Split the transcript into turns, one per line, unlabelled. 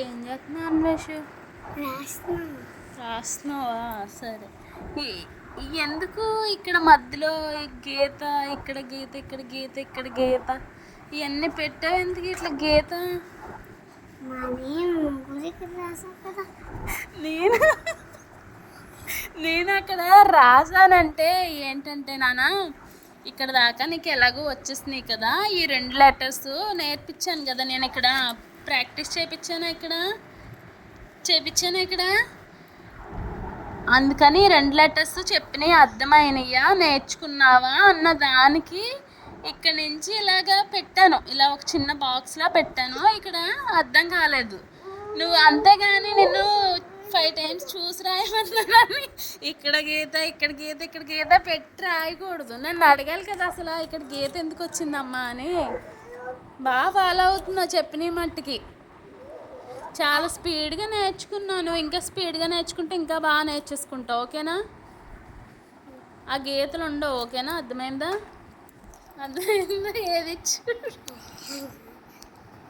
ఏం చేస్తున్నావు అన్వేష్?
రాస్తున్నావా?
సరే. ఎందుకు ఇక్కడ మధ్యలో ఈ గీత, ఇక్కడ గీత, ఇక్కడ గీత, ఇక్కడ గీత ఇవన్నీ పెట్టావు? ఎందుకు ఇట్లా గీత? నేను నేను అక్కడ రాసానంటే ఏంటంటే నాన్న, ఇక్కడ దాకా నీకు ఎలాగో వచ్చేసినాయి కదా, ఈ 2 లెటర్స్ నేర్పించాను కదా నేను. ఇక్కడ ప్రాక్టీస్ చేయించాను ఇక్కడ. అందుకని 2 లెటర్స్ చెప్పినవి అర్థమైనయ్యా, నేర్చుకున్నావా అన్న దానికి ఇక్కడ నుంచి ఇలాగా పెట్టాను. ఇలా ఒక చిన్న బాక్స్లా పెట్టాను. ఇక్కడ అర్థం కాలేదు నువ్వు, అంతేగాని నిన్ను 5 టైమ్స్ చూసి రాయమన్నానని ఇక్కడ గీత, ఇక్కడ గీత, ఇక్కడ గీత పెట్టి రాయకూడదు. నన్ను అడగాలి కదా అసలు ఇక్కడ గీత ఎందుకు వచ్చిందమ్మా అని. బాగా ఫాలో అవుతున్నావు చెప్పిన మట్టుకి. చాలా స్పీడ్గా నేర్చుకున్నాను. ఇంకా స్పీడ్గా నేర్చుకుంటే ఇంకా బాగా నేర్చేసుకుంటావు. ఓకేనా? ఆ గీతలు ఉండవు. ఓకేనా? అర్థమైందా? ఏది